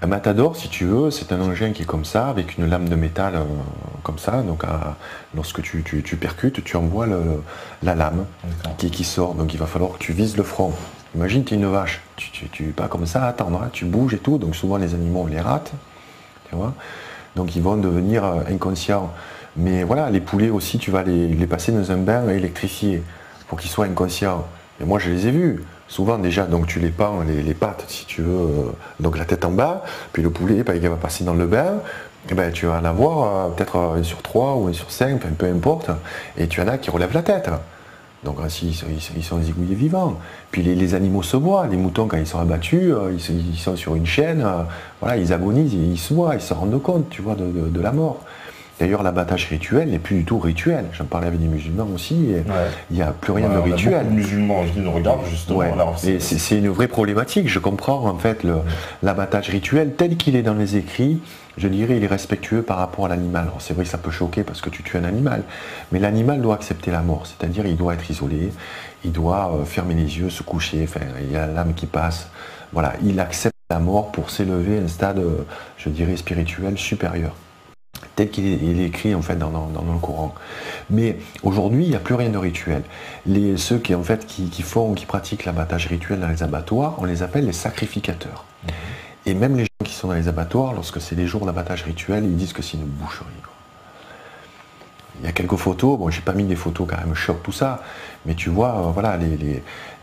Un matador, si tu veux, c'est un engin qui est comme ça, avec une lame de métal comme ça. Donc lorsque tu percutes, tu envoies la lame qui sort. Donc il va falloir que tu vises le front. Imagine, tu es une vache, tu pas comme ça à attendre, hein, tu bouges et tout. Donc souvent les animaux, on les rate. Tu vois, donc ils vont devenir inconscients. Mais voilà, les poulets aussi, tu vas les passer dans un bain électrifié pour qu'ils soient inconscients. Et moi, je les ai vus. Souvent déjà, donc tu les pends les pattes, si tu veux, donc la tête en bas, puis le poulet, ben, il va passer dans le bain, et ben, tu vas en avoir peut-être un sur 3 ou un sur 5, enfin, peu importe, et tu en as qui relèvent la tête. Donc ainsi, ils sont zigouillés vivants. Puis les animaux se voient, les moutons quand ils sont abattus, ils sont sur une chaîne, voilà, ils agonisent, ils se voient, ils se rendent compte, tu vois, de la mort. D'ailleurs, l'abattage rituel n'est plus du tout rituel. J'en parlais avec des musulmans aussi, et il n'y a plus rien de rituel. Beaucoup de musulmans qui nous regardent justement. C'est une vraie problématique. Je comprends en fait l'abattage rituel tel qu'il est dans les écrits. Je dirais il est respectueux par rapport à l'animal. C'est vrai que ça peut choquer parce que tu tues un animal, mais l'animal doit accepter la mort, c'est-à-dire il doit être isolé, il doit fermer les yeux, se coucher, enfin, il y a l'âme qui passe. Voilà, il accepte la mort pour s'élever à un stade, je dirais, spirituel supérieur, tel qu'il est écrit en fait dans le Coran. Mais aujourd'hui, il n'y a plus rien de rituel. Ceux qui pratiquent l'abattage rituel dans les abattoirs, on les appelle les sacrificateurs. Et même les gens qui sont dans les abattoirs, lorsque c'est les jours d'abattage rituel, ils disent que c'est une boucherie. Il y a quelques photos, bon, j'ai pas mis des photos quand même choc tout ça, mais tu vois, voilà,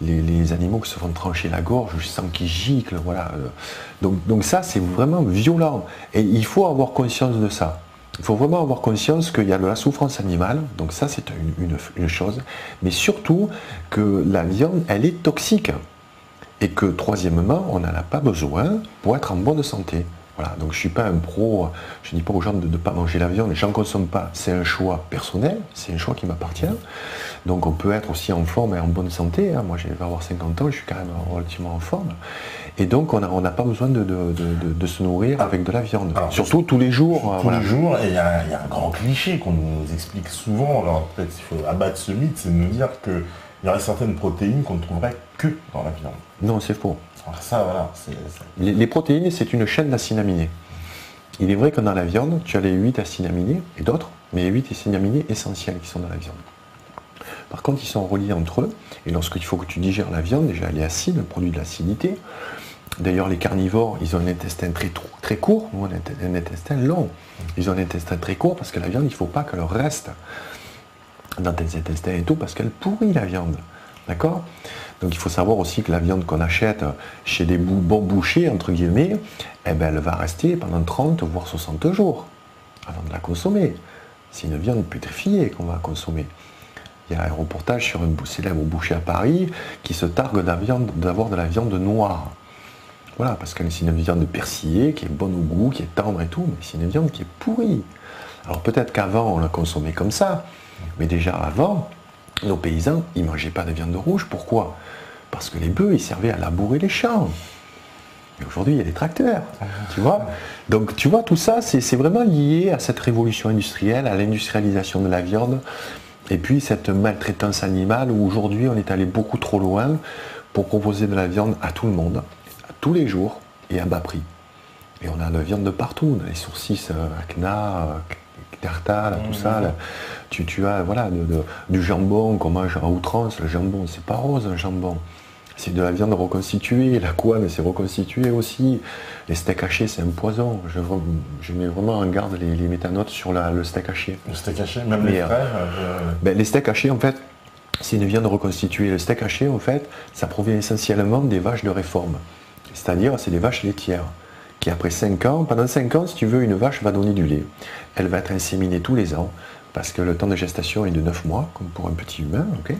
les animaux qui se font trancher la gorge, je sens qu'ils giclent, voilà. Donc ça, c'est vraiment violent. Et il faut avoir conscience de ça. Il faut vraiment avoir conscience qu'il y a de la souffrance animale, donc ça c'est une chose, mais surtout que la viande, elle est toxique. Et que troisièmement, on n'en a pas besoin pour être en bonne santé. Voilà, donc je ne suis pas un pro, je ne dis pas aux gens de ne pas manger la viande, j'en consomme pas, c'est un choix personnel, c'est un choix qui m'appartient. Donc on peut être aussi en forme et en bonne santé, hein. Moi je vais avoir 50 ans, je suis quand même relativement en forme. Et donc on n'a pas besoin de se nourrir avec de la viande, alors, surtout tous les jours. Tous les jours, et il y a un grand cliché qu'on nous explique souvent, alors peut-être qu'il faut abattre ce mythe, c'est de nous dire qu'il y aurait certaines protéines qu'on ne trouverait que dans la viande. Non, c'est faux. Alors ça, voilà, les protéines, c'est une chaîne d'acides aminés. Il est vrai que dans la viande, tu as les 8 acides aminés et d'autres, mais les 8 acides aminés essentiels qui sont dans la viande. Par contre, ils sont reliés entre eux, et lorsqu'il faut que tu digères la viande, déjà elle est acide, elle produit de l'acidité. D'ailleurs, les carnivores, ils ont un intestin très court, nous on a un intestin long. Ils ont un intestin très court parce que la viande, il ne faut pas qu'elle reste dans tes intestins et tout, parce qu'elle pourrit la viande. D'accord ? Donc il faut savoir aussi que la viande qu'on achète chez des bons bouchers, entre guillemets, eh ben, elle va rester pendant 30 voire 60 jours avant de la consommer. C'est une viande putréfiée qu'on va consommer. Il y a un reportage sur un célèbre boucher à Paris qui se targue d'avoir de la viande noire. Voilà, parce que c'est une viande persillée, qui est bonne au goût, qui est tendre et tout, mais c'est une viande qui est pourrie. Alors peut-être qu'avant on la consommait comme ça, mais déjà avant, nos paysans, ils ne mangeaient pas de viande rouge. Pourquoi ? Parce que les bœufs, ils servaient à labourer les champs. Et aujourd'hui, il y a des tracteurs, tu vois. Donc, tu vois, tout ça, c'est vraiment lié à cette révolution industrielle, à l'industrialisation de la viande, et puis cette maltraitance animale, où aujourd'hui, on est allé beaucoup trop loin pour proposer de la viande à tout le monde, à tous les jours, et à bas prix. Et on a de la viande de partout, on a les sourcils, Acna, Tartare, tout ça. Là. Tu as voilà, du jambon qu'on mange à outrance. Le jambon, c'est pas rose un jambon. C'est de la viande reconstituée. La couenne, c'est reconstitué aussi. Les steaks hachés, c'est un poison. Je mets vraiment en garde les métanotes sur le steak haché. Le steak haché, même les frères les steaks hachés, en fait, c'est une viande reconstituée. Le steak haché, en fait, ça provient essentiellement des vaches de réforme. C'est-à-dire, c'est des vaches laitières. Qui après 5 ans, pendant 5 ans, si tu veux, une vache va donner du lait. Elle va être inséminée tous les ans, parce que le temps de gestation est de 9 mois, comme pour un petit humain. Okay,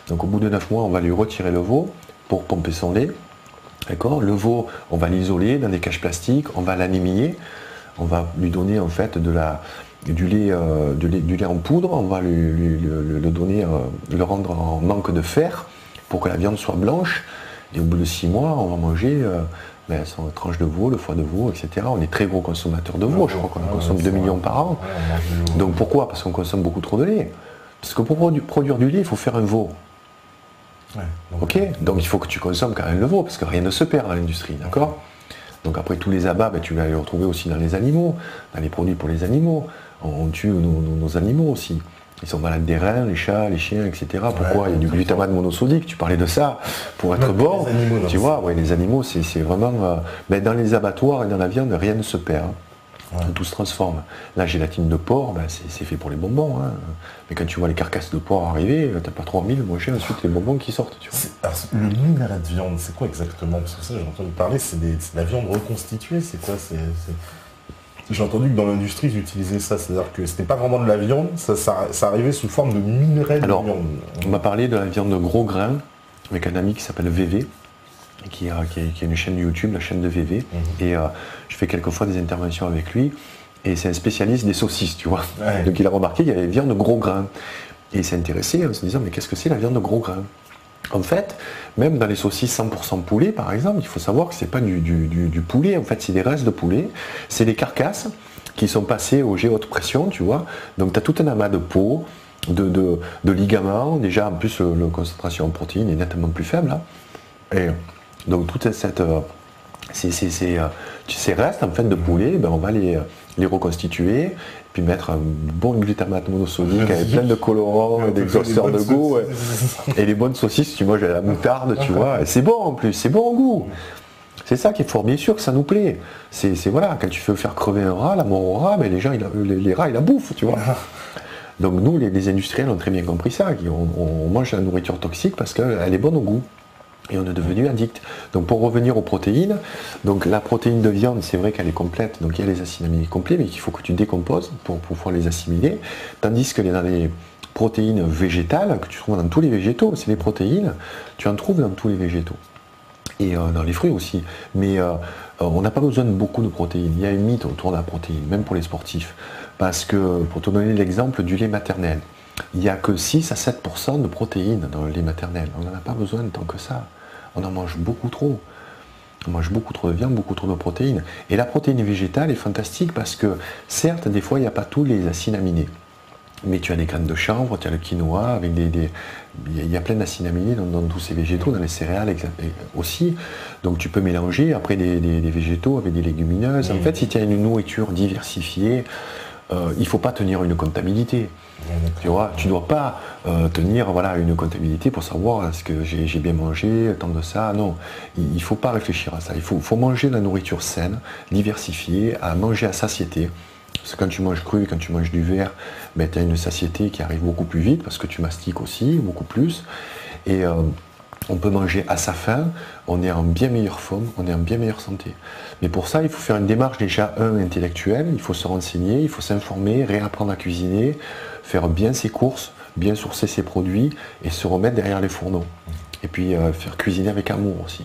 donc au bout de 9 mois, on va lui retirer le veau pour pomper son lait. D'accord. Le veau, on va l'isoler dans des cages plastiques, on va l'anémier, on va lui donner en fait du lait en poudre, on va le donner, le rendre en manque de fer pour que la viande soit blanche. Et au bout de 6 mois, on va manger son tranche de veau, le foie de veau, etc. On est très gros consommateurs de veau, je crois qu'on en consomme 2 millions par an. Donc pourquoi ? Parce qu'on consomme beaucoup trop de lait. Parce que pour produire du lait, il faut faire un veau. Ok ? Donc il faut que tu consommes quand même le veau, parce que rien ne se perd dans l'industrie, d'accord ? Donc après tous les abats, tu vas les retrouver aussi dans les animaux, dans les produits pour les animaux. On tue nos animaux aussi. Ils sont malades des reins, les chats, les chiens, etc. Pourquoi? Il y a du glutamate monosodique, tu parlais de ça, pour être bon. Tu vois, les animaux, c'est vraiment... dans les abattoirs et dans la viande, rien ne se perd. Tout se transforme. La gélatine de porc, c'est fait pour les bonbons. Hein. Mais quand tu vois les carcasses de porc arriver, t'as pas 3000, moi j'ai ensuite les bonbons qui sortent. Tu vois. Le minerai de viande, c'est quoi exactement? Parce que ça, j'ai entendu parler, c'est de la viande reconstituée, c'est quoi? J'ai entendu que dans l'industrie, ils utilisaient ça, c'est-à-dire que c'était pas vraiment de la viande, ça arrivait sous forme de minerai de viande. On m'a parlé de la viande de gros grains avec un ami qui s'appelle VV. Qui a une chaîne YouTube, la chaîne de VV, et je fais quelquefois des interventions avec lui, et c'est un spécialiste des saucisses, tu vois. Ouais. Donc il a remarqué qu'il y avait viande de gros grains, et il s'est intéressé en se disant, mais qu'est-ce que c'est la viande de gros grains? En fait, même dans les saucisses 100% poulet, par exemple, il faut savoir que c'est pas du poulet, en fait c'est des restes de poulet, c'est des carcasses qui sont passées au jet haute pression, tu vois. Donc tu as tout un amas de peau, de ligaments, déjà en plus la concentration en protéines est nettement plus faible, hein. Et donc toutes ces restes en fait de poulet, on va les reconstituer, puis mettre un bon glutamate monosodique avec plein de colorants, d'exhausteurs de goût, et les bonnes saucisses, tu manges à la moutarde, tu vois, et c'est bon en plus, c'est bon au goût. C'est ça qui est fort, bien sûr que ça nous plaît. C'est voilà, quand tu veux faire crever un rat, la mort au rat, les gens, les rats, ils la bouffent, tu vois. Donc nous, les industriels ont très bien compris ça, on mange la nourriture toxique parce qu'elle est bonne au goût. Et on est devenu addict. Donc pour revenir aux protéines, donc la protéine de viande, c'est vrai qu'elle est complète, donc il y a les acides aminés complets, mais il faut que tu décomposes pour pouvoir les assimiler. Tandis que dans les protéines végétales, que tu trouves dans tous les végétaux, c'est les protéines, tu en trouves dans tous les végétaux. Et dans les fruits aussi. Mais on n'a pas besoin de beaucoup de protéines. Il y a une mythe autour de la protéine, même pour les sportifs. Parce que, pour te donner l'exemple du lait maternel, il n'y a que 6 à 7% de protéines dans le lait maternel. On n'en a pas besoin tant que ça. On en mange beaucoup trop. On mange beaucoup trop de viande, beaucoup trop de protéines. Et la protéine végétale est fantastique parce que, certes, des fois, il n'y a pas tous les acides aminés. Mais tu as des graines de chanvre, tu as le quinoa, avec il y a plein d'acides aminés dans tous ces végétaux, dans les céréales aussi. Donc tu peux mélanger après des végétaux avec des légumineuses. En fait, si tu as une nourriture diversifiée, il ne faut pas tenir une comptabilité. Tu vois, tu ne dois pas tenir une comptabilité pour savoir est-ce que j'ai bien mangé, tant de ça. Non, il ne faut pas réfléchir à ça. Il faut manger de la nourriture saine, diversifiée, à manger à satiété. Parce que quand tu manges cru, quand tu manges du verre, tu as une satiété qui arrive beaucoup plus vite parce que tu mastiques aussi, beaucoup plus. Et on peut manger à sa faim, on est en bien meilleure forme, on est en bien meilleure santé. Mais pour ça, il faut faire une démarche déjà, intellectuelle, il faut se renseigner, il faut s'informer, réapprendre à cuisiner, faire bien ses courses, bien sourcer ses produits et se remettre derrière les fourneaux. Et puis faire cuisiner avec amour aussi.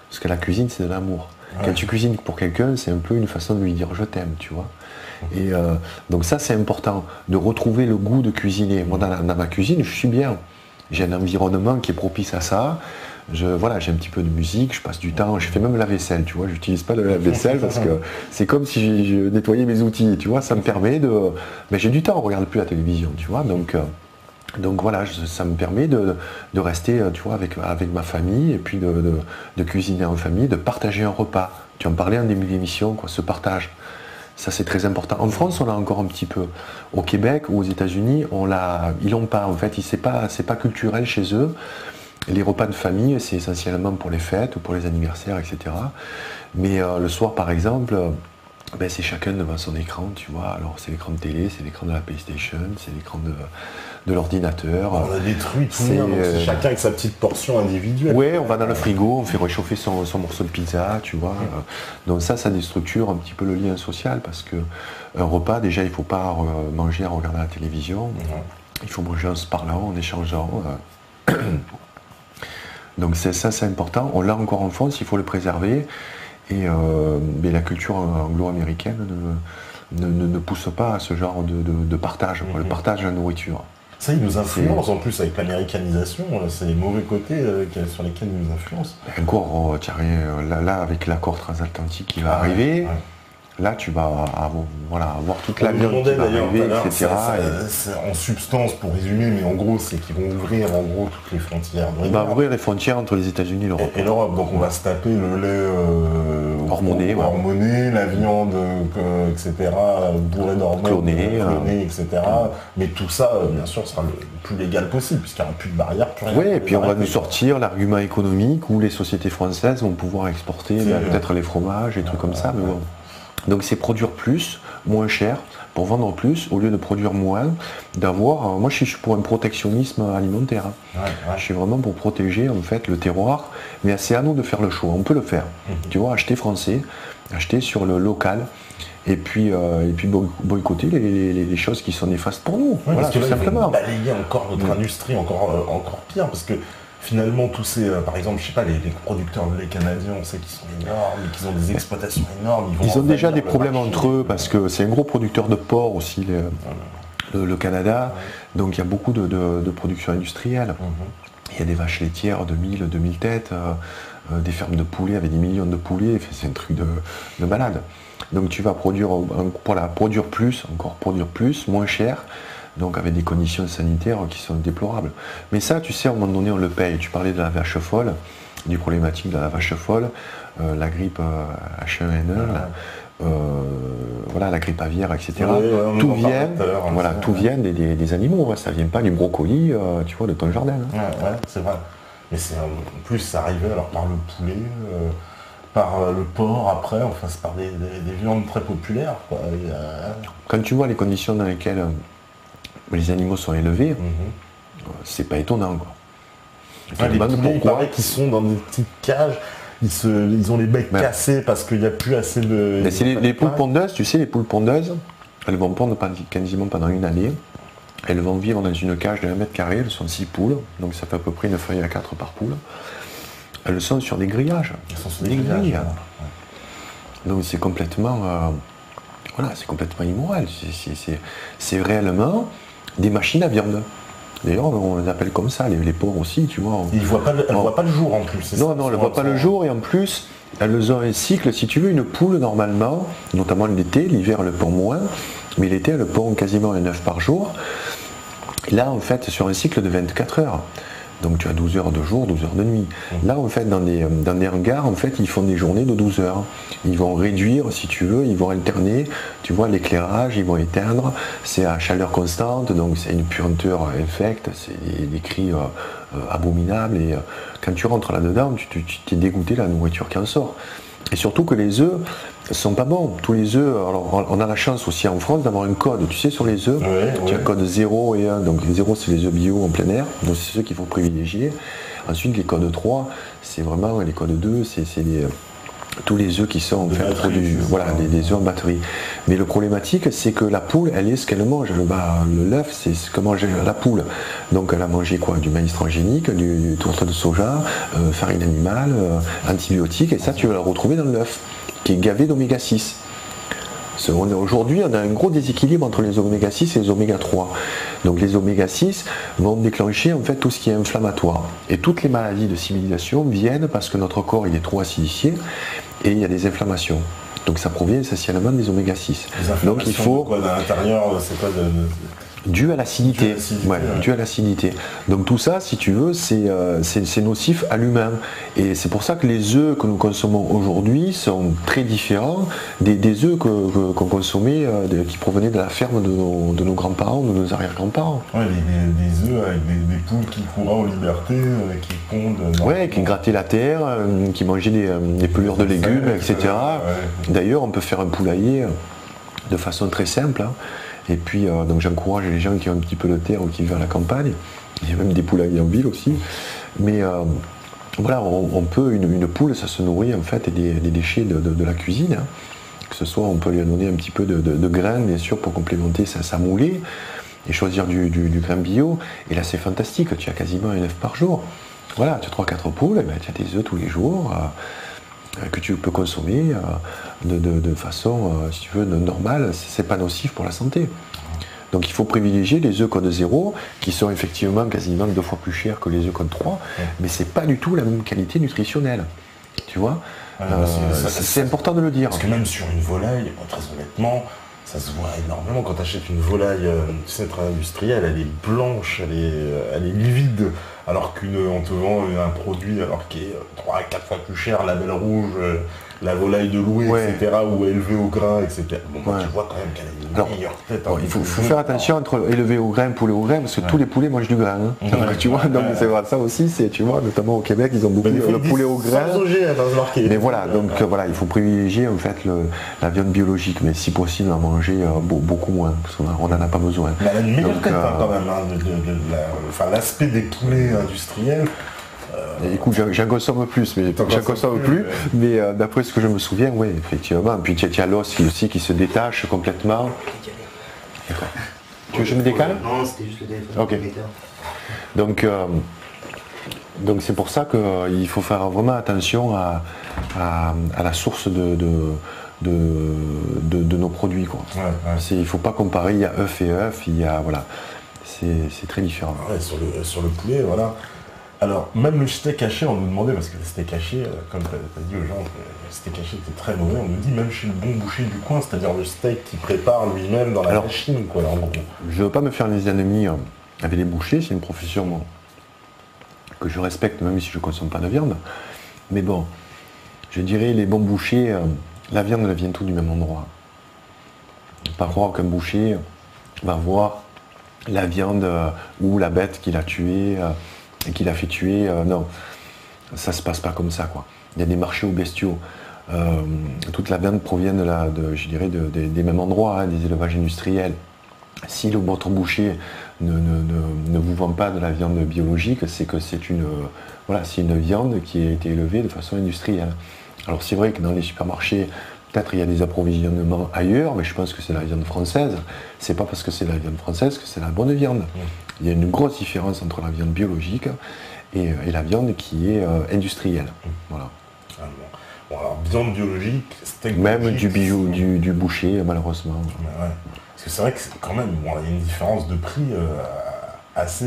Parce que la cuisine, c'est de l'amour. Ouais. Quand tu cuisines pour quelqu'un, c'est un peu une façon de lui dire je t'aime, tu vois. Et donc ça, c'est important, de retrouver le goût de cuisiner. Moi, dans ma cuisine, je suis bien. J'ai un environnement qui est propice à ça. J'ai un petit peu de musique, je passe du temps, je fais même la vaisselle, tu vois, j'utilise pas le lave-vaisselle parce que c'est comme si je nettoyais mes outils, tu vois, ça me permet de... Mais j'ai du temps, on ne regarde plus la télévision, tu vois, donc voilà, ça me permet de rester, tu vois, avec ma famille et puis de cuisiner en famille, de partager un repas. Tu en parlais en début d'émission, quoi, ce partage. Ça, c'est très important. En France, on l'a encore un petit peu. Au Québec ou aux États-Unis, ils l'ont pas. En fait, c'est pas culturel chez eux. Les repas de famille, c'est essentiellement pour les fêtes ou pour les anniversaires, etc. Mais le soir, par exemple, c'est chacun devant son écran, tu vois. Alors, c'est l'écran de télé, c'est l'écran de la PlayStation, c'est l'écran de l'ordinateur. On a détruit tout le monde, c'est chacun avec sa petite portion individuelle. Oui, on va dans le frigo, on fait réchauffer son morceau de pizza, tu vois. Donc ça déstructure un petit peu le lien social parce que un repas, déjà, il ne faut pas manger en regardant la télévision. Il faut manger en se parlant, en échangeant. Donc ça, c'est important. On l'a encore en France, il faut le préserver. Et mais la culture anglo-américaine ne pousse pas à ce genre de partage, le partage de la nourriture. Ça, il nous influence en plus avec l'américanisation, c'est les mauvais côtés sur lesquels il nous influence. Encore, là, avec l'accord transatlantique qui va arriver, là tu vas avoir toute la On me viande qui demandait va d'ailleurs tout arriver, à l'heure, etc. c'est en substance pour résumer, mais en gros c'est qu'ils vont ouvrir en gros toutes les frontières. On va ouvrir les frontières entre les États-Unis et l'Europe. Et l'Europe, donc on va se taper le lait hormoné, la viande, etc., bourrée d'hormones, clonée, etc. Mais tout ça, bien sûr, sera le plus légal possible, puisqu'il n'y aura plus de barrières, plus rien. Oui, et puis on va nous sortir l'argument économique où les sociétés françaises vont pouvoir exporter peut-être les fromages et trucs comme ça. Mais bon. Donc c'est produire plus, moins cher, pour vendre plus, au lieu de produire moins, d'avoir... Moi je suis pour un protectionnisme alimentaire. Je suis vraiment pour protéger en fait le terroir, mais c'est à nous de faire le choix, on peut le faire. Tu vois, acheter français, acheter sur le local, et puis boycotter les choses qui sont néfastes pour nous. Ouais, voilà, tout simplement. Balayer encore notre industrie, encore pire, parce que finalement, tous ces, par exemple, je sais pas, les producteurs de lait canadiens, on sait qu'ils sont énormes, qu'ils ont des exploitations énormes. Ils ont déjà des problèmes entre eux, parce que c'est un gros producteur de porc aussi, le Canada. Donc il y a beaucoup de production industrielle. Il y a des vaches laitières de 2000 têtes, des fermes de poulets avec des millions de poulets. C'est un truc de malade. Donc tu vas produire plus, moins cher. Donc avec des conditions sanitaires qui sont déplorables. Mais ça, tu sais, à un moment donné, on le paye. Tu parlais de la vache folle, des problématiques de la vache folle, la grippe H1N1, la grippe aviaire, etc. Tout vient des animaux. Ça ne vient pas du brocoli, tu vois, de ton jardin. Ouais, c'est vrai. Mais en plus, ça arrivait alors par le poulet, par le porc, après, enfin, c'est par des viandes très populaires, quoi. Quand tu vois les conditions dans lesquelles les animaux sont élevés, c'est pas étonnant, quoi. Les poulets, il paraît qu'ils sont dans des petites cages, ils ont les becs cassés parce qu'il n'y a plus assez de... Mais c'est les poules pondeuses, tu sais, les poules pondeuses, elles vont pondre quasiment pendant une année. Elles vont vivre dans une cage de 1 mètre carré, elles sont 6 poules, donc ça fait à peu près une feuille à 4 par poule. Elles sont sur des grillages. Elles sont sur des grilles. Donc c'est complètement... c'est complètement immoral. C'est réellement des machines à viande. D'ailleurs, on les appelle comme ça, les porcs aussi, tu vois. Elles ne voient pas le jour en plus. Non, elles ne voient pas le jour, et en plus, elles ont un cycle. Si tu veux, une poule, normalement, notamment l'été, l'hiver, elle pond moins, mais l'été, elle pond quasiment un œuf par jour. Et là, en fait, sur un cycle de 24 heures. Donc tu as 12 heures de jour, 12 heures de nuit. Là, en fait, dans des hangars, en fait, ils font des journées de 12 heures. Ils vont réduire, si tu veux, ils vont alterner, tu vois, l'éclairage, ils vont éteindre. C'est à chaleur constante, donc c'est une puanteur infecte, c'est des cris abominables. Et quand tu rentres là-dedans, tu t'es dégoûté de la nourriture qui en sort. Et surtout que les œufs sont pas bons. Tous les œufs, alors on a la chance aussi en France d'avoir un code. Tu sais, sur les œufs, tu as le code 0 et 1. Donc les 0, c'est les œufs bio en plein air. Donc c'est ceux qu'il faut privilégier. Ensuite, les codes 3, c'est vraiment les codes 2, c'est tous les œufs qui sont en fait produits, des œufs en batterie. Mais le problématique, c'est que la poule, elle est ce qu'elle mange. L'œuf, c'est ce que mange la poule. Donc elle a mangé quoi? Du maïs transgénique, du tourte de soja, farine animale, antibiotiques, et ça tu vas le retrouver dans l'œuf, qui est gavé d'oméga 6. Aujourd'hui, on a un gros déséquilibre entre les oméga 6 et les oméga 3. Donc les oméga 6 vont déclencher en fait tout ce qui est inflammatoire. Et toutes les maladies de civilisation viennent parce que notre corps il est trop acidifié et il y a des inflammations. Donc ça provient essentiellement des oméga 6. Donc il faut... Quoi, à l'intérieur, c'est quoi dû à l'acidité. Dû à l'acidité. Donc tout ça, si tu veux, c'est nocif à l'humain. Et c'est pour ça que les œufs que nous consommons aujourd'hui sont très différents des œufs qu'on consommait, qui provenaient de la ferme de nos grands-parents, de nos arrière-grands-parents. Ouais, des œufs avec des poules qui couraient en liberté, qui pondent. Ouais, qui grattaient la terre, qui mangeaient des pelures de légumes, etc. D'ailleurs, on peut faire un poulailler de façon très simple. Et puis, donc j'encourage les gens qui ont un petit peu de terre ou qui vivent à la campagne. Il y a même des poulaillers en ville aussi. Mais on peut, une poule, ça se nourrit en fait des déchets de la cuisine. Que ce soit, on peut lui donner un petit peu de grains, bien sûr, pour complémenter sa moulée. Et choisir du grain bio. Et là, c'est fantastique. Tu as quasiment un œuf par jour. Voilà, tu as 3-4 poules, tu as des œufs tous les jours. Que tu peux consommer de façon, si tu veux, normale, c'est pas nocif pour la santé. Donc il faut privilégier les œufs code 0, qui sont effectivement quasiment 2 fois plus chers que les œufs code 3, mais c'est pas du tout la même qualité nutritionnelle. tu vois. C'est important de le dire. Parce que même sur une volaille, très honnêtement, ça se voit énormément quand tu achètes une volaille, tu sais, très industrielle, elle est blanche, elle est livide, alors qu'on te vend un produit alors qui est 3 à 4 fois plus cher, la belle rouge, la volaille de louer, etc., ou élevée au grain, etc. Bon, moi, tu vois quand même qu'elle a une meilleure tête. Il faut faire attention entre élevé au grain, poulet au grain, parce que tous les poulets mangent du grain. Hein. Donc, tu vois, donc c'est vrai, ça aussi, tu vois, notamment au Québec, ils ont beaucoup le poulet au grain. Mais voilà, donc voilà, il faut privilégier en fait la viande biologique, mais si possible en manger beaucoup moins, parce qu'on n'en a pas besoin. Mais elle a une meilleure tête quand même, hein, l'aspect des poulets industriels. Écoute, j'en consomme plus, mais d'après ce que je me souviens, oui, effectivement. Puis il y a l'os aussi qui se détache complètement. D'accord. Tu veux que je me décale? Non, c'était juste le téléphone. Ok. Donc c'est pour ça qu'il faut faire vraiment attention à la source de nos produits, quoi. Il ne faut pas comparer, il y a œuf et œuf, voilà, c'est très différent. Ouais, sur le poulet, voilà. Alors, même le steak haché, on nous demandait, parce que le steak haché, comme tu as dit aux gens, le steak haché était très mauvais, on nous dit même chez le bon boucher du coin, c'est-à-dire le steak qu'il prépare lui-même dans la machine, quoi, en gros. Je ne veux pas me faire les ennemis avec les bouchers, c'est une profession que je respecte, même si je ne consomme pas de viande. Mais bon, je dirais, les bons bouchers, la viande, elle vient tout du même endroit. Pas croire qu'un boucher va voir la viande ou la bête qu'il a tuée, et qu'il a fait tuer, non, ça se passe pas comme ça, quoi. Il y a des marchés aux bestiaux. Toute la viande provient des mêmes endroits, hein, des élevages industriels. Si votre boucher ne vous vend pas de la viande biologique, c'est que c'est une viande qui a été élevée de façon industrielle. Alors c'est vrai que dans les supermarchés, peut-être il y a des approvisionnements ailleurs, mais je pense que c'est la viande française. C'est pas parce que c'est la viande française que c'est la bonne viande. Il y a une grosse différence entre la viande biologique et la viande qui est industrielle. Voilà. Bon, alors viande biologique, steak même biologique, du boucher, malheureusement. Ouais. Parce que c'est vrai que quand même, il y a une différence de prix assez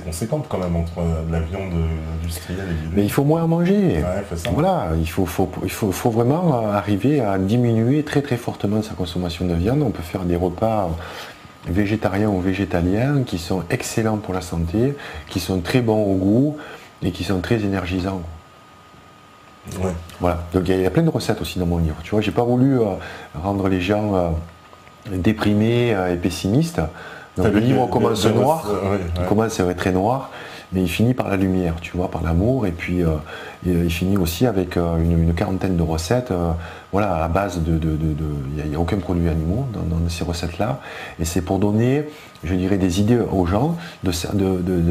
conséquente quand même entre la viande industrielle et biologique. Mais il faut moins en manger. Ça. Voilà, il faut vraiment arriver à diminuer très très fortement sa consommation de viande. On peut faire des repas végétariens ou végétaliens qui sont excellents pour la santé, qui sont très bons au goût et qui sont très énergisants. Ouais. Voilà. Donc il y a plein de recettes aussi dans mon livre. Tu vois, j'ai pas voulu rendre les gens déprimés et pessimistes. Donc le livre commence noir, il commence très noir, mais il finit par la lumière, tu vois, par l'amour, et puis il finit aussi avec une quarantaine de recettes, voilà, à base il n'y a aucun produit animaux dans ces recettes-là, et c'est pour donner, je dirais, des idées aux gens de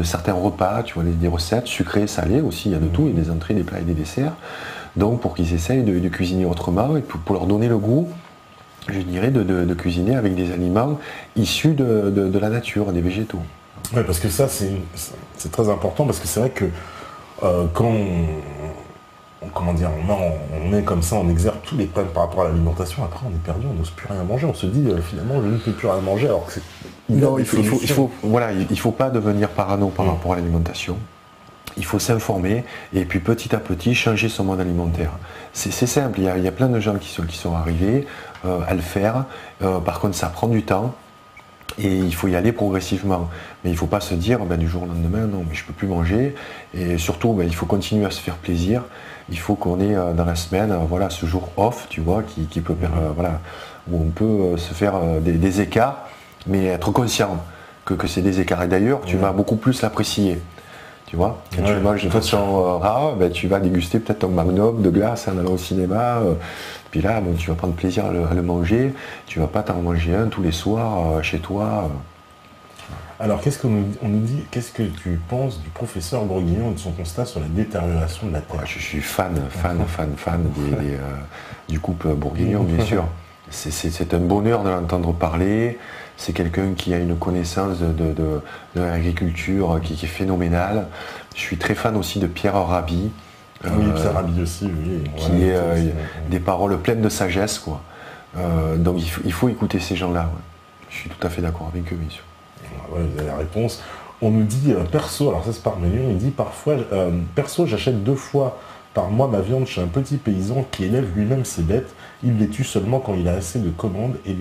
certains repas, tu vois, des recettes sucrées, salées aussi, il y a de tout, il y a des entrées, des plats et des desserts, donc pour qu'ils essayent de cuisiner autrement, et pour leur donner le goût, je dirais, de cuisiner avec des aliments issus de la nature, des végétaux. Oui, parce que ça, c'est très important, parce que c'est vrai que quand on met comme ça, on exerce tous les problèmes par rapport à l'alimentation, après on est perdu, on n'ose plus rien manger, on se dit finalement je ne peux plus rien manger, alors que c'est... Non, il faut pas devenir parano par rapport à l'alimentation. Il faut s'informer et puis petit à petit changer son mode alimentaire. C'est simple, il y a plein de gens qui sont arrivés à le faire. Par contre, ça prend du temps et il faut y aller progressivement. Mais il ne faut pas se dire du jour au lendemain, non, mais je ne peux plus manger. Et surtout, il faut continuer à se faire plaisir. Il faut qu'on ait dans la semaine ce jour off, tu vois, qui peut où on peut se faire des écarts, mais être conscient que c'est des écarts. Et d'ailleurs, tu vas beaucoup plus l'apprécier. Tu vois, quand tu manges de façon rare, tu vas déguster peut-être ton magnum de glace en allant au cinéma. Puis là, tu vas prendre plaisir à le manger. Tu vas pas t'en manger un tous les soirs chez toi. Alors, qu'est-ce qu'on nous dit? Qu'est-ce que tu penses du professeur Bourguignon et de son constat sur la détérioration de la Terre? Je suis fan du couple Bourguignon, bien sûr. C'est un bonheur de l'entendre parler. C'est quelqu'un qui a une connaissance de l'agriculture qui est phénoménale. Je suis très fan aussi de Pierre Rabhi. Oui, Pierre Rabhi aussi, oui. Qui est des paroles pleines de sagesse, quoi. Donc il faut écouter ces gens-là. Ouais. Je suis tout à fait d'accord avec eux, bien sûr. Ouais, vous avez la réponse. On nous dit perso, alors ça c'est par menu, on nous dit parfois, perso j'achète 2 fois par mois ma viande chez un petit paysan qui élève lui-même ses bêtes. Il les tue seulement quand il a assez de commandes et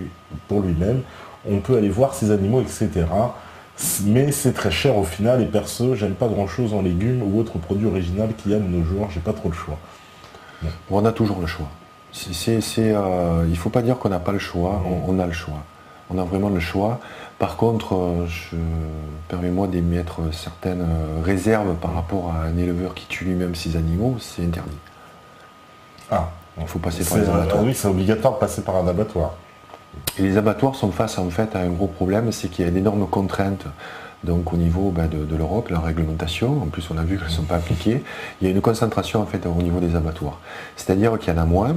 pour lui-même. On peut aller voir ses animaux, etc. Mais c'est très cher au final et perso, j'aime pas grand-chose en légumes ou autres produits originaux qu'il y a de nos jours. J'ai pas trop le choix. Bon, on a toujours le choix. Il ne faut pas dire qu'on n'a pas le choix, on a le choix. On a vraiment le choix. Par contre, permets-moi d'émettre certaines réserves par rapport à un éleveur qui tue lui-même ses animaux, c'est interdit. Ah, il faut passer par les abattoirs. Oui, c'est obligatoire de passer par un abattoir. Et les abattoirs sont face en fait à un gros problème, c'est qu'il y a d'énormes contraintes. Donc au niveau de l'Europe, la réglementation, en plus on a vu qu'elles ne sont pas appliquées, il y a une concentration en fait au niveau des abattoirs. C'est-à-dire qu'il y en a moins,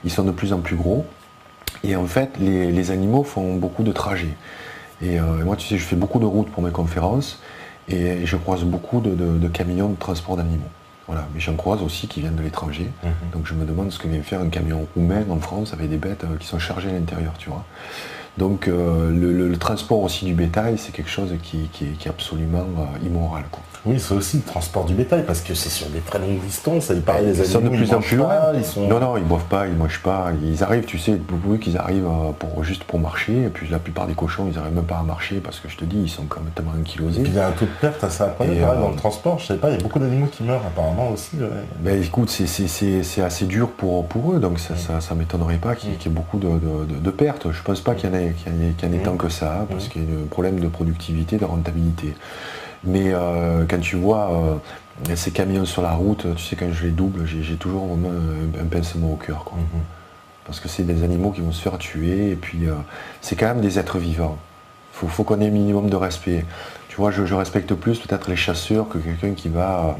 ils sont de plus en plus gros, et en fait les animaux font beaucoup de trajets. Et moi tu sais, je fais beaucoup de routes pour mes conférences, et je croise beaucoup de camions de transport d'animaux. Voilà. Mais j'en croise aussi qui viennent de l'étranger, donc je me demande ce que vient faire un camion roumain en France avec des bêtes qui sont chargées à l'intérieur, tu vois. Donc le transport aussi du bétail, c'est quelque chose qui est absolument immoral, quoi. Oui, c'est aussi le transport du bétail, parce que c'est sur des très longues distances, et pareil, les animaux, sont de plus en plus loin. Non, ils boivent pas, ils mangent pas, ils arrivent, tu sais, beaucoup qu'ils arrivent juste pour marcher, et puis la plupart des cochons, ils n'arrivent même pas à marcher, parce que je te dis, ils sont quand même tellement ankylosés. Et puis il y a un taux de perte assez incroyable dans le transport, je sais pas, il y a beaucoup d'animaux qui meurent apparemment aussi. Ouais. Ben écoute, c'est assez dur pour eux, donc ça m'étonnerait pas qu'il y ait beaucoup de pertes. Je pense pas qu'il y en ait tant que ça, parce qu'il y a un problème de productivité, de rentabilité. Mais quand tu vois ces camions sur la route, tu sais, quand je les double, j'ai toujours vraiment un pincement au cœur, quoi. Parce que c'est des animaux qui vont se faire tuer, et puis c'est quand même des êtres vivants. Faut qu'on ait un minimum de respect. Tu vois, je respecte plus peut-être les chasseurs que quelqu'un qui va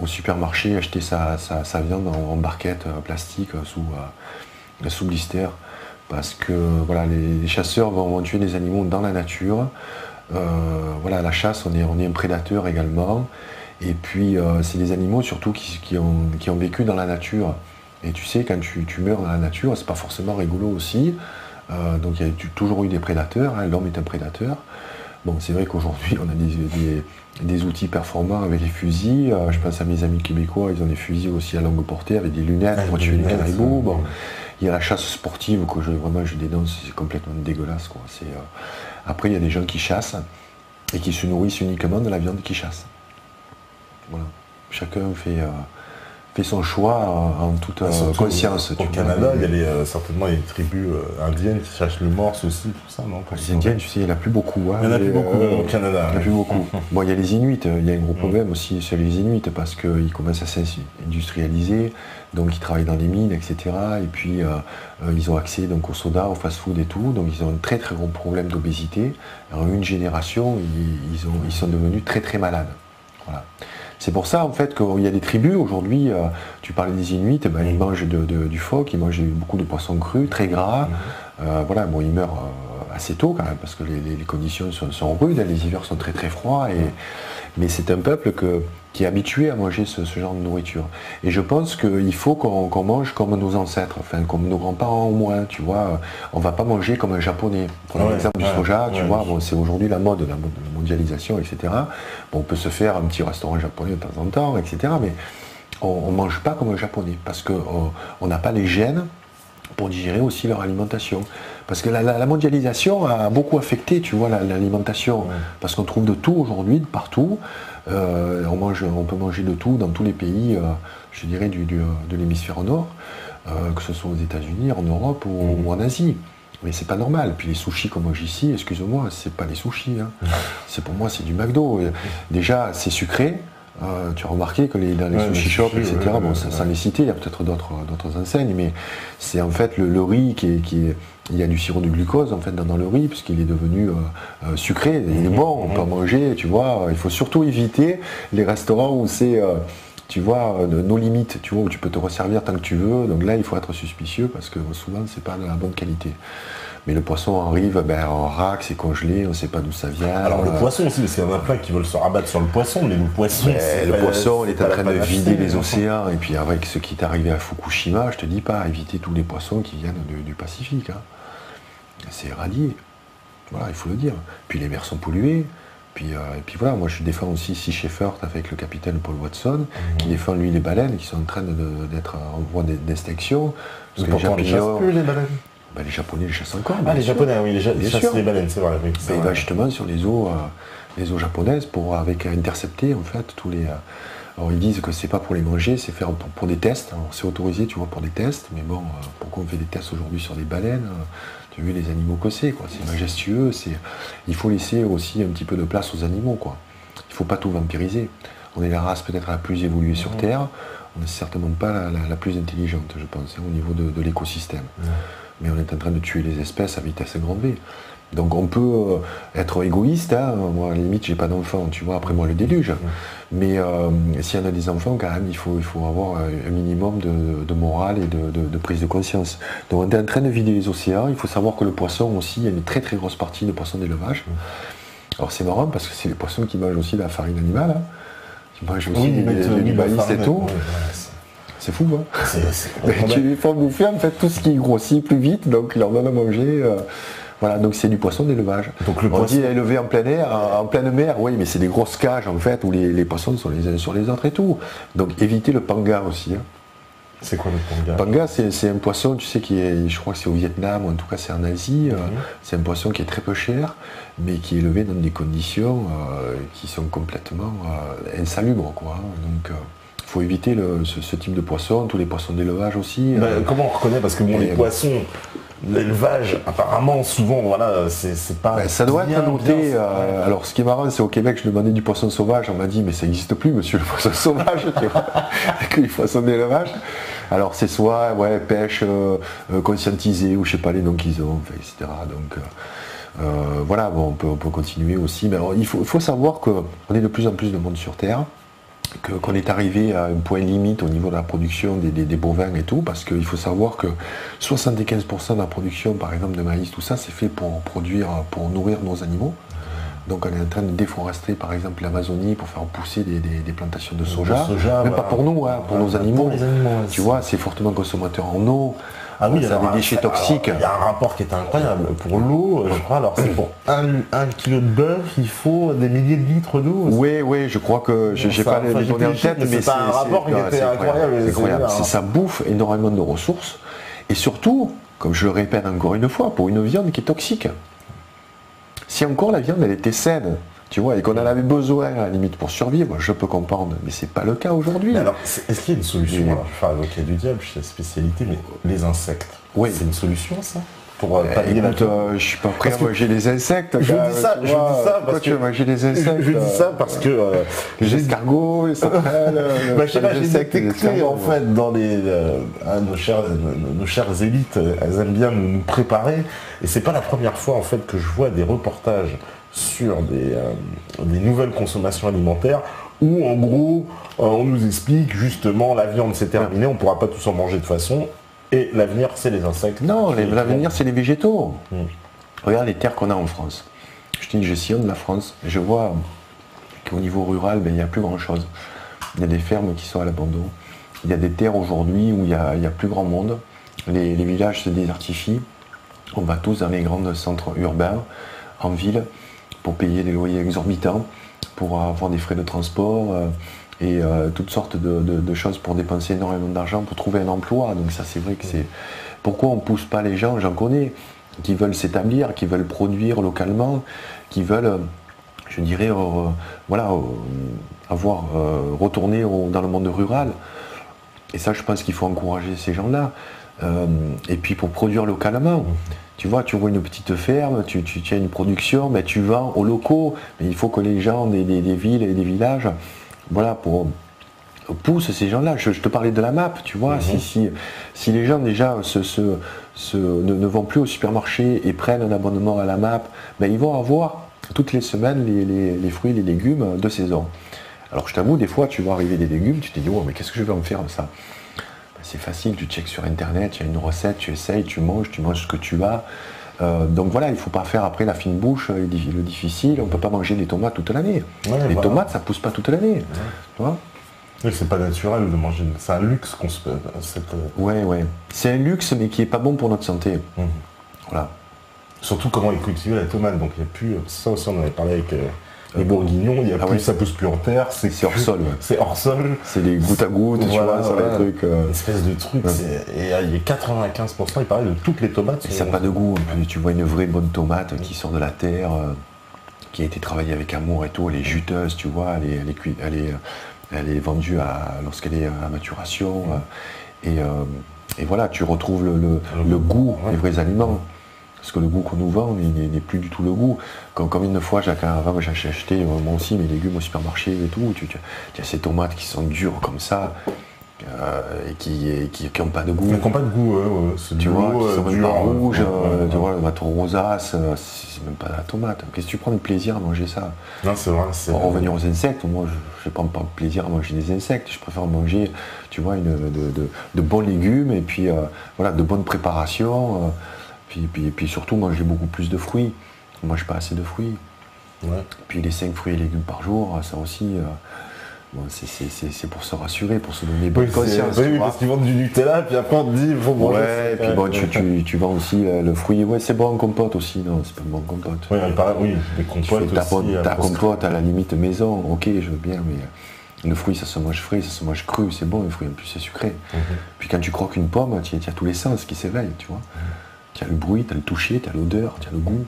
au supermarché acheter sa viande en barquette plastique sous blister. Parce que voilà, les chasseurs vont tuer des animaux dans la nature. Voilà, la chasse, on est un prédateur également. Et puis, c'est des animaux surtout qui ont vécu dans la nature. Et tu sais, quand tu meurs dans la nature, c'est pas forcément rigolo aussi. Donc, il y a toujours eu des prédateurs. Hein, l'homme est un prédateur. Bon, c'est vrai qu'aujourd'hui, on a des outils performants avec les fusils. Je pense à mes amis québécois, ils ont des fusils aussi à longue portée avec des lunettes pour tuer les caribous. Bon, il y a la chasse sportive que je dénonce, c'est complètement dégueulasse, quoi. Après, il y a des gens qui chassent et qui se nourrissent uniquement de la viande qu'ils chassent. Voilà. Chacun fait son choix en toute conscience. Au Canada, il y a certainement les tribus indiennes qui chassent le morse aussi, tout ça, non? Les Indiennes, tu sais, il n'y en a plus beaucoup. Hein, il n'y en a plus beaucoup au Canada. Il n'y en a plus beaucoup. Bon, il y a les Inuits, il y a un gros problème aussi sur les Inuits parce qu'ils commencent à s'industrialiser, donc ils travaillent dans les mines, etc. Et puis ils ont accès donc, au soda, au fast-food et tout, donc ils ont un très très gros problème d'obésité. En une génération, ils sont devenus très très malades. Voilà. C'est pour ça en fait qu'il y a des tribus aujourd'hui, tu parlais des Inuits, ils mangent du phoque, ils mangent beaucoup de poissons crus, très gras. Voilà, bon, ils meurent assez tôt quand même parce que les conditions sont rudes, les hivers sont très très froids. Mais c'est un peuple qui est habitué à manger ce genre de nourriture. Et je pense qu'il faut qu'on mange comme nos ancêtres, enfin comme nos grands-parents au moins, tu vois. On ne va pas manger comme un japonais. Prenons l'exemple du soja, tu vois, bon, c'est aujourd'hui la mondialisation, etc. Bon, on peut se faire un petit restaurant japonais de temps en temps, etc. Mais on ne mange pas comme un japonais parce qu'on n'a pas les gènes pour digérer aussi leur alimentation. Parce que la mondialisation a beaucoup affecté, tu vois, l'alimentation. Parce qu'on trouve de tout aujourd'hui, de partout. On peut manger de tout dans tous les pays, je dirais, de l'hémisphère nord, que ce soit aux États-Unis, en Europe ou en Asie. Mais c'est pas normal. Puis les sushis qu'on mange ici, excuse-moi, c'est pas des sushis. Hein. Pour moi, c'est du McDo. Déjà, c'est sucré. Tu as remarqué que dans les sushi shops, etc., sans les citer, il y a peut-être d'autres enseignes, mais c'est en fait le riz il y a du sirop de glucose en fait dans le riz, puisqu'il est devenu sucré, il est bon, on peut en manger, tu vois. Il faut surtout éviter les restaurants où c'est, tu vois, nos limites, tu vois, où tu peux te resservir tant que tu veux. Donc là, il faut être suspicieux parce que souvent, c'est pas de la bonne qualité. Mais le poisson arrive en vrac, c'est congelé, on ne sait pas d'où ça vient. Alors le poisson aussi, parce qu'il y en a plein qui veulent se rabattre sur le poisson, mais le poisson, il est en train de vider les océans. Et puis avec ce qui est arrivé à Fukushima, je te dis pas, éviter tous les poissons qui viennent du Pacifique. Hein. C'est irradié. Voilà, il faut le dire. Puis les mers sont polluées. Et puis voilà, moi je défends aussi Sea Shepherd avec le capitaine Paul Watson, qui défend lui les baleines qui sont en train d'être en voie d'extinction. Parce que pourtant, les chassent plus les baleines. Ben, les Japonais les chassent encore. Ah, les Japonais, oui, ils chassent les baleines, c'est vrai. Oui, il va justement sur les eaux japonaises pour intercepter en fait tous les. Alors ils disent que c'est pas pour les manger, c'est faire pour des tests. Alors c'est autorisé, tu vois, pour des tests. Mais bon, pourquoi on fait des tests aujourd'hui sur des baleines? Tu as vu les animaux que c'est, quoi. C'est majestueux. Il faut laisser aussi un petit peu de place aux animaux, quoi. Il faut pas tout vampiriser. On est la race peut-être la plus évoluée sur Terre. On n'est certainement pas la plus intelligente, je pense, au niveau de l'écosystème. Mais on est en train de tuer les espèces à vitesse grand V. Donc on peut être égoïste, hein. Moi à la limite j'ai pas d'enfants, tu vois, après moi le déluge. Mais s'il y en a des enfants, quand même, il faut avoir un minimum de morale et de prise de conscience. Donc on est en train de vider les océans, il faut savoir que le poisson aussi, il y a une très très grosse partie de poissons d'élevage. Alors c'est marrant parce que c'est les poissons qui mangent aussi la farine animale, hein. Qui mangent aussi du maïs et tout. C'est fou, hein. Tu les fais bouffer en fait tout ce qui grossit plus vite, donc ils leur donnent à manger. Voilà, donc c'est du poisson d'élevage. Donc on dit élevé en plein air, en pleine mer, oui, mais c'est des grosses cages en fait où les poissons sont les uns sur les autres et tout. Donc évitez le panga aussi. Hein. C'est quoi le panga? Panga, c'est un poisson, tu sais, qui est, je crois que c'est au Vietnam, ou en tout cas c'est en Asie. C'est un poisson qui est très peu cher, mais qui est élevé dans des conditions qui sont complètement insalubres, quoi. Donc il faut éviter ce type de poisson, tous les poissons d'élevage aussi. Comment on reconnaît? Parce que bon, les poissons, l'élevage, apparemment, souvent, voilà, c'est pas. Ça doit être noté. Alors, ce qui est marrant, c'est au Québec, je demandais du poisson sauvage. On m'a dit, mais ça n'existe plus, monsieur, le poisson sauvage, tu vois, que les poissons d'élevage. Alors, c'est soit pêche conscientisée, ou je sais pas les noms qu'ils ont, etc. Donc, voilà, bon, on peut continuer aussi. Mais alors, il faut savoir qu'on est de plus en plus de monde sur Terre. Qu'on est arrivé à un point limite au niveau de la production des bovins et tout, parce qu'il faut savoir que 75% de la production, par exemple, de maïs, tout ça, c'est fait pour nourrir nos animaux. Donc on est en train de déforester, par exemple, l'Amazonie pour faire pousser des plantations de soja. Même pas pour nous, hein, pour nos animaux. Pour les animaux, tu vois, c'est fortement consommateur en eau. Ah oui, ça a des déchets toxiques. Il y a un rapport qui est incroyable. Pour l'eau, je crois, alors c'est pour un kilo de bœuf, il faut des milliers de litres d'eau. Oui, je crois que j'ai pas les données en tête, mais c'est un rapport qui était incroyable. Ça bouffe énormément de ressources. Et surtout, comme je le répète encore une fois, pour une viande qui est toxique. Si encore la viande elle était saine, tu vois, et qu'on en avait besoin à la limite pour survivre, je peux comprendre, mais c'est pas le cas aujourd'hui. Alors, est-ce qu'il y a une solution? Alors, je vais faire l'avocat du diable, je suis la spécialité, mais les insectes, c'est une solution ça? Pour écoute, je suis pas prêt à manger les insectes. Je dis ça parce que tu veux manger les insectes. Je dis ça parce que les escargots, les sauterelles, j'ai détecté en fait dans nos chères élites, elles aiment bien nous préparer, et c'est pas la première fois en fait que je vois des reportages sur des nouvelles consommations alimentaires où en gros on nous explique justement la viande c'est terminé, on ne pourra pas tous en manger de toute façon et l'avenir c'est les insectes. Non, l'avenir c'est les végétaux. Regarde les terres qu'on a en France. Je sillonne la France, je vois qu'au niveau rural il n'y a plus grand chose. Il y a des fermes qui sont à l'abandon. Il y a des terres aujourd'hui où il n'y a plus grand monde. Les villages se désertifient. On va tous dans les grands centres urbains, en ville, pour payer des loyers exorbitants, pour avoir des frais de transport et toutes sortes de choses pour dépenser énormément d'argent pour trouver un emploi. Donc ça c'est vrai que c'est... Pourquoi on ne pousse pas les gens, j'en connais, qui veulent s'établir, qui veulent produire localement, qui veulent, je dirais, retourner dans le monde rural. Et ça je pense qu'il faut encourager ces gens-là. Et puis pour produire localement. Tu vois une petite ferme, tu as une production, mais tu vends aux locaux. Mais il faut que les gens des villes et des villages, poussent ces gens-là. Je te parlais de la MAP, tu vois. Si les gens déjà ne vont plus au supermarché et prennent un abonnement à la MAP, ils vont avoir toutes les semaines les fruits et les légumes de saison. Alors je t'avoue, des fois tu vois arriver des légumes, tu te dis, oh, mais qu'est-ce que je vais en faire de ça? C'est facile, tu checkes sur internet, il y a une recette, tu essayes, tu manges ce que tu as. Donc voilà, il ne faut pas faire après la fine bouche, le difficile, on ne peut pas manger des tomates toute l'année. Les tomates, ça ne pousse pas toute l'année. Tu vois? Oui, c'est pas naturel de manger, c'est un luxe qu'on se fait. Ouais. C'est un luxe, mais qui n'est pas bon pour notre santé. Voilà. Surtout comment est cultivée la tomate, donc il n'y a plus. Ça aussi, on en avait parlé avec Les bourguignons, il y a Ah plus, oui. ça pousse plus en terre, C'est hors sol, ouais. C'est hors sol. C'est des gouttes à gouttes, tu Voilà, vois, sur voilà. les trucs. Une espèce de truc, et il y a 95%, il paraît, de toutes les tomates. Et ça n'a pas de goût. En plus, tu vois une vraie bonne tomate qui sort de la terre, qui a été travaillée avec amour et tout, elle est juteuse, tu vois, elle est vendue lorsqu'elle est à maturation. Et voilà, tu retrouves le goût des vrais aliments. Parce que le goût qu'on nous vend n'est plus du tout le goût. Comme une fois, avant j'ai acheté moi aussi mes légumes au supermarché et tout, tu as ces tomates qui sont dures comme ça, et qui n'ont pas de goût. Ils n'ont pas de goût, c'est Tu du vois, lot, qui sont même dur, pas rouges, ouais. tu vois, le bâton rosace, c'est même pas de la tomate. Qu'est-ce que tu prends de plaisir à manger ça? Non, c'est vrai. Pour revenir aux insectes, moi je ne prends pas de plaisir à manger des insectes, je préfère manger, tu vois, de bons légumes et puis voilà, de bonnes préparations, puis surtout manger beaucoup plus de fruits. Je ne mange pas assez de fruits. Ouais. Puis les 5 fruits et légumes par jour, ça aussi, bon, c'est pour se rassurer, pour se donner bonne conscience. Oui, tu vois. parce qu'ils vendent du Nutella, puis après on te dit, il faut manger. Ouais, et puis bon, tu vends aussi le fruit. Ouais, c'est bon en compote aussi, non, c'est pas bon en compote. Oui, il paraît, oui, les Tu compotes fais aussi. ta compote à la limite maison, ok, je veux bien, mais le fruit ça se mange frais, ça se mange cru, c'est bon, le fruit en plus c'est sucré. Puis quand tu croques une pomme, tu as tous les sens qui s'éveillent, tu vois. Tu as le bruit, tu as le toucher, tu as l'odeur, tu as le goût.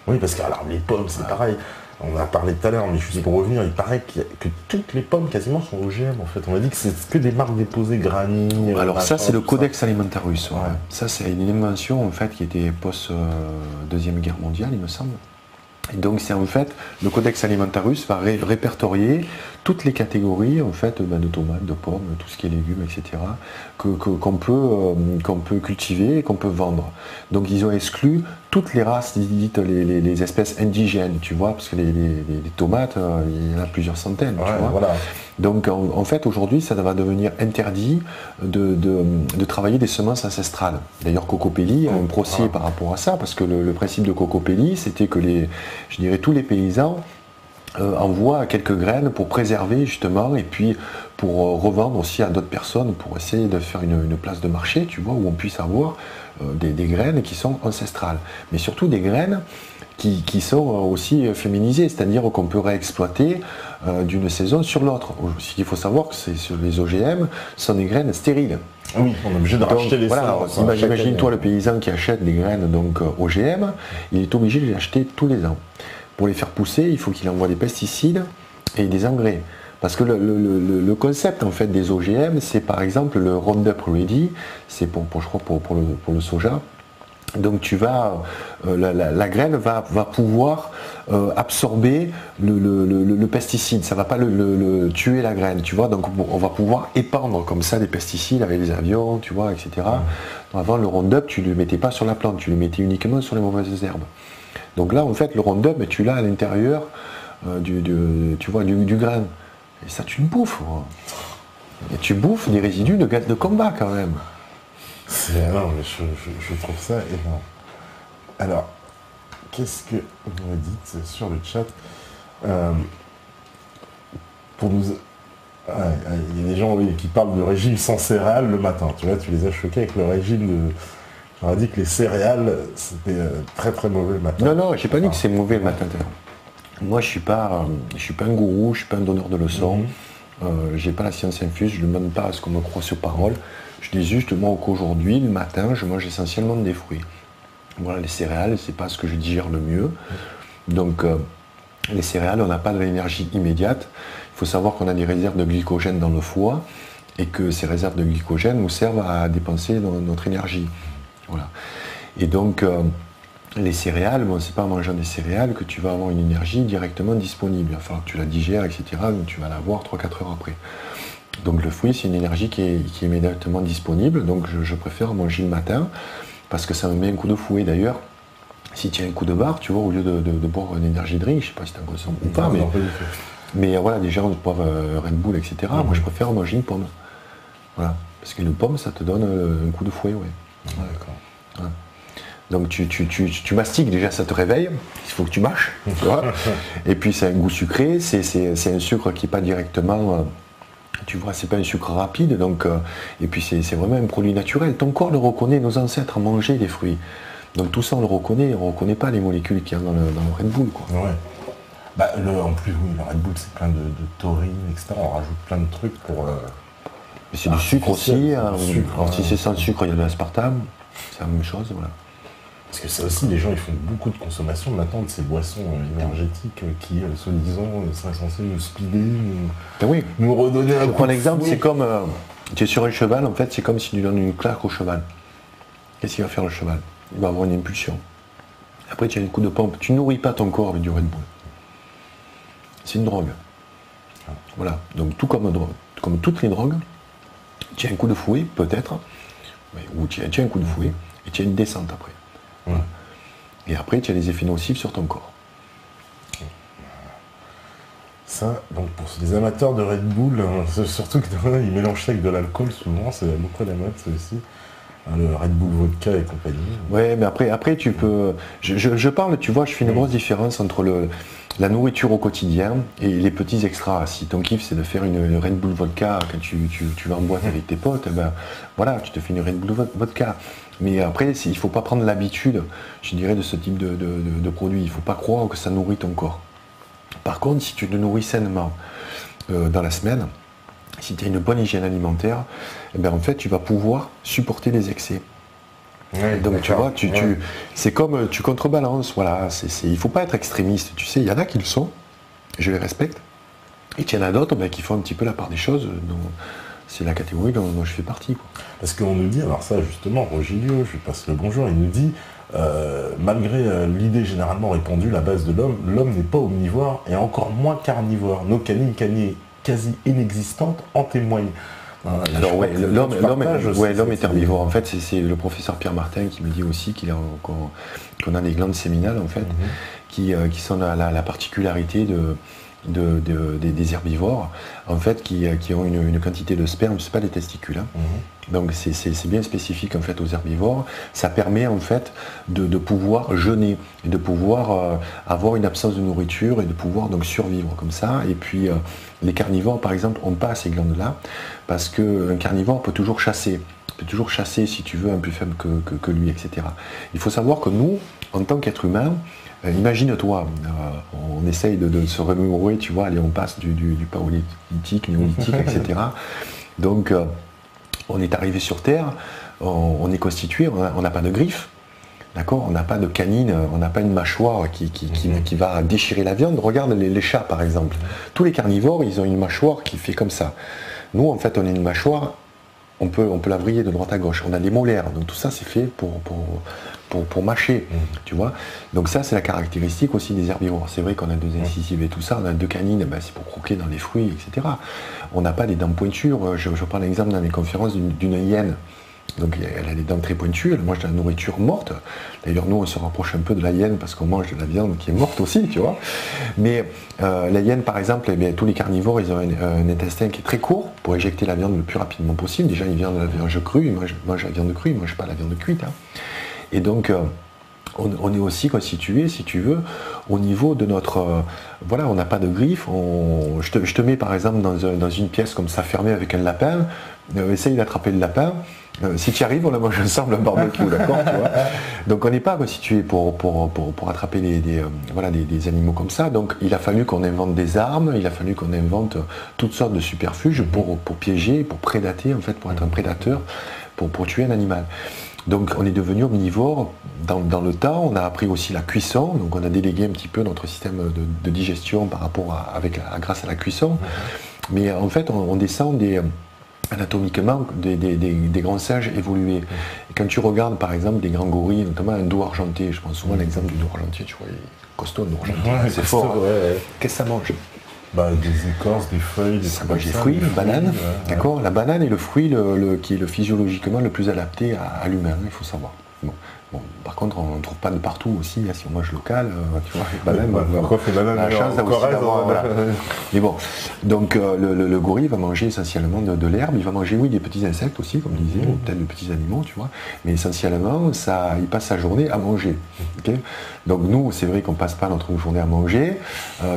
Oui, parce que alors, les pommes, c'est pareil. On en a parlé tout à l'heure, mais juste pour revenir, il paraît que toutes les pommes quasiment sont OGM en fait. On m'a dit que c'est que des marques déposées Granny. Alors ça machin, c'est le tout Codex Alimentarius. Ouais. Ouais. Ça c'est une invention en fait qui était post Deuxième Guerre mondiale, il me semble. Et donc c'est en fait le Codex Alimentarius va répertorier toutes les catégories en fait de tomates, de pommes, tout ce qui est légumes, etc. qu'on peut cultiver et qu'on peut vendre. Donc ils ont exclu toutes les races dites les espèces indigènes, tu vois, parce que les tomates, il y en a plusieurs centaines, tu vois. Voilà. Donc en fait aujourd'hui ça va devenir interdit de travailler des semences ancestrales. D'ailleurs Cocopelli a un procès par rapport à ça, parce que le principe de Cocopelli c'était que je dirais tous les paysans envoient quelques graines pour préserver justement et puis pour revendre aussi à d'autres personnes pour essayer de faire une place de marché, tu vois, où on puisse avoir des graines qui sont ancestrales. Mais surtout des graines qui sont aussi féminisées, c'est-à-dire qu'on peut réexploiter d'une saison sur l'autre. Ce qu'il faut savoir, que sur les OGM sont des graines stériles. Oui, on est obligé de racheter les voilà, semences. imagine-toi le paysan qui achète des graines donc OGM, il est obligé de les acheter tous les ans. Pour les faire pousser, il faut qu'il envoie des pesticides et des engrais. Parce que le concept en fait des OGM, c'est par exemple le Roundup Ready, c'est pour le soja. Donc tu vas, la graine va pouvoir absorber le pesticide, ça ne va pas tuer la graine, tu vois. Donc on va pouvoir épandre comme ça des pesticides avec les avions, tu vois, etc. Avant le Roundup, tu ne le mettais pas sur la plante, tu le mettais uniquement sur les mauvaises herbes. Donc là, en fait, le Roundup, tu l'as à l'intérieur du grain. Et ça, tu le bouffes. Et tu bouffes des résidus de combat quand même. Non, mais je trouve ça énorme. Alors, qu'est-ce que vous me dites sur le chat pour nous... il y a des gens qui parlent de régime sans céréales le matin. Tu vois, tu les as choqués avec le régime de... J'aurais dit que les céréales, c'était très très mauvais le matin. Non, j'ai pas dit que c'est mauvais le matin. Moi, je suis pas un gourou, je suis pas un donneur de leçons. J'ai pas la science infuse, je ne demande pas à ce qu'on me croie sur parole. Je dis juste moi qu'aujourd'hui, le matin, je mange essentiellement des fruits. Voilà, les céréales, c'est pas ce que je digère le mieux. Donc les céréales, on n'a pas de l'énergie immédiate. Il faut savoir qu'on a des réserves de glycogène dans le foie et que ces réserves de glycogène nous servent à dépenser notre énergie. Voilà. Et donc les céréales, bon, c'est pas en mangeant des céréales que tu vas avoir une énergie directement disponible. Il va falloir que tu la digères, etc. Donc tu vas l'avoir 3-4 heures après. Donc le fruit, c'est une énergie qui est immédiatement disponible. Donc je préfère manger le matin parce que ça me met un coup de fouet. D'ailleurs, si tu as un coup de barre, tu vois, au lieu de boire une énergie drink, je sais pas si tu en consommes ou pas, mais voilà, des gens boivent Red Bull, etc. Moi, je préfère manger une pomme. Voilà. Parce qu'une pomme, ça te donne un coup de fouet, ouais. D'accord. Voilà. Donc tu mastiques, déjà ça te réveille, il faut que tu mâches, tu vois. Et puis c'est un goût sucré, c'est un sucre qui n'est pas directement, tu vois, c'est pas un sucre rapide, donc, et puis c'est vraiment un produit naturel. Ton corps le reconnaît, nos ancêtres mangeaient des fruits. Donc tout ça on le reconnaît, on ne reconnaît pas les molécules qu'il y a dans le Red Bull, quoi. Ouais. En plus, oui, le Red Bull, c'est plein de taurine, etc. On rajoute plein de trucs pour... Mais c'est du sucre aussi. Alors si hein. c'est sans sucre, il y a de l'aspartame. C'est la même chose, voilà. Parce que ça aussi, les gens, ils font beaucoup de consommation maintenant de ces boissons énergétiques qui, soi-disant, seraient censées nous speeder, nous redonner un coup de prends l'exemple, fouet. c'est comme... tu es sur un cheval, en fait, c'est comme si tu lui donnes une claque au cheval. Qu'est-ce qu'il va faire le cheval? Il va avoir une impulsion. Après, tu as un coup de pompe. Tu nourris pas ton corps avec du Red Bull. C'est une drogue. Voilà. Donc, tout comme toutes les drogues, tu as un coup de fouet, peut-être, ou tu as un coup de fouet, et tu as une descente après. Voilà. Et après, tu as les effets nocifs sur ton corps. Ça, donc pour les amateurs de Red Bull, surtout qu'ils mélangent ça avec de l'alcool souvent, c'est beaucoup à la mode, ça aussi. Le Red Bull vodka et compagnie. Ouais, mais après tu peux... Je parle, tu vois, je fais une grosse différence entre la nourriture au quotidien et les petits extras. Si ton kiff c'est de faire une Red Bull vodka quand tu vas en boîte avec tes potes, ben voilà, tu te fais une Red Bull vodka. Mais après, il ne faut pas prendre l'habitude, je dirais, de ce type de produit. Il ne faut pas croire que ça nourrit ton corps. Par contre, si tu te nourris sainement dans la semaine, si tu as une bonne hygiène alimentaire, eh ben, en fait, tu vas pouvoir supporter les excès. Ouais, donc tu vois, c'est comme tu contrebalances, voilà, il ne faut pas être extrémiste, tu sais, il y en a qui le sont, je les respecte, et il y en a d'autres qui font un petit peu la part des choses, c'est la catégorie dont je fais partie. Quoi. Parce qu'on nous dit, alors ça justement, Rogelio, je lui passe le bonjour, il nous dit, malgré l'idée généralement répandue, la base de l'homme n'est pas omnivore et encore moins carnivore. Nos canines quasi inexistantes en témoignent. Alors ouais, l'homme est herbivore. En fait, c'est le professeur Pierre Martin qui me dit aussi qu'on a des glandes séminales en fait, qui sont la particularité des herbivores, en fait, qui ont une quantité de sperme, c'est pas des testicules. Hein. Donc c'est bien spécifique en fait aux herbivores. Ça permet en fait de pouvoir jeûner et de pouvoir avoir une absence de nourriture et de pouvoir donc survivre comme ça. Et puis les carnivores par exemple n'ont pas ces glandes-là parce qu'un carnivore peut toujours chasser. Si tu veux un plus faible que lui, etc. Il faut savoir que nous, en tant qu'être humain, imagine-toi, on essaye de se remémorer, tu vois, allez, on passe du paléolithique, néolithique, etc. Donc on est arrivé sur Terre, on est constitué, on n'a pas de griffes, d'accord, on n'a pas de canine, on n'a pas une mâchoire qui va déchirer la viande. Regarde les chats par exemple. Tous les carnivores, ils ont une mâchoire qui fait comme ça. Nous, en fait, on a une mâchoire, on peut la vriller de droite à gauche. On a des molaires, donc tout ça c'est fait pour mâcher, tu vois. Donc ça, c'est la caractéristique aussi des herbivores. C'est vrai qu'on a deux incisives et tout ça, on a deux canines, c'est pour croquer dans les fruits, etc. On n'a pas des dents pointues. Je prends l'exemple dans mes conférences d'une hyène. Donc elle a des dents très pointues, elle mange de la nourriture morte. D'ailleurs, nous, on se rapproche un peu de la hyène parce qu'on mange de la viande qui est morte aussi, tu vois. Mais la hyène, par exemple, tous les carnivores, ils ont un intestin qui est très court pour éjecter la viande le plus rapidement possible. Déjà, ils viennent de la viande crue, ils mangent la viande crue, ils ne mangent pas la viande cuite. Hein. Et donc, on est aussi constitué, si tu veux, au niveau de notre... voilà, on n'a pas de griffes. Je te mets, par exemple, dans une pièce comme ça, fermée avec un lapin. Essaye d'attraper le lapin. Si tu y arrives, on la mange ensemble un barbecue, d'accord, tu vois. Donc on n'est pas constitué pour attraper des animaux comme ça. Donc il a fallu qu'on invente des armes, il a fallu qu'on invente toutes sortes de superfuges pour piéger, pour prédater, en fait, pour être un prédateur, pour tuer un animal. Donc on est devenu omnivore dans le temps, on a appris aussi la cuisson, donc on a délégué un petit peu notre système de digestion par rapport grâce à la cuisson. Mais en fait on descend anatomiquement des grands singes évolués. Et quand tu regardes par exemple des grands gorilles, notamment un dos argenté, je prends souvent l'exemple du dos argenté, tu vois, il est costaud un dos argenté, c'est fort. Hein. Qu'est-ce que ça mange? Des écorces, des feuilles, ça mange des fruits, banane, d'accord. La banane est le fruit qui est physiologiquement le plus adapté à l'humain, il faut savoir. Bon, par contre, on ne trouve pas de partout aussi, hein, si on mange local, tu vois, les bananes, on a la chance d'avoir. Voilà. Mais bon, donc le gorille va manger essentiellement de l'herbe, il va manger, oui, des petits insectes aussi, comme je disais, peut-être de petits animaux, tu vois, mais essentiellement, il passe sa journée à manger. Okay. Donc nous, c'est vrai qu'on ne passe pas notre journée à manger,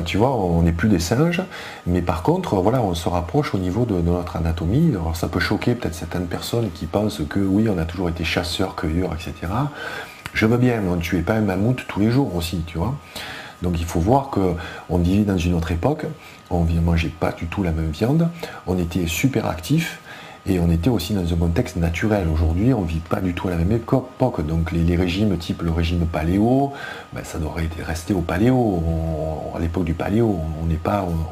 tu vois, on n'est plus des singes, mais par contre, voilà, on se rapproche au niveau de notre anatomie. Alors ça peut choquer peut-être certaines personnes qui pensent que oui, on a toujours été chasseurs, cueilleurs, etc. Je veux bien, on ne tuait pas un mammouth tous les jours aussi, tu vois. Donc il faut voir qu'on vivait dans une autre époque, on ne mangeait pas du tout la même viande, on était super actifs, et on était aussi dans un contexte naturel. Aujourd'hui, on ne vit pas du tout à la même époque. Donc les régimes type le régime paléo, ça devrait rester au paléo. À l'époque du paléo,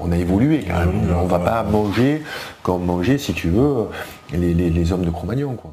on a évolué quand même. On ne va pas manger comme mangeaient, si tu veux, les hommes de Cro-Magnon, quoi.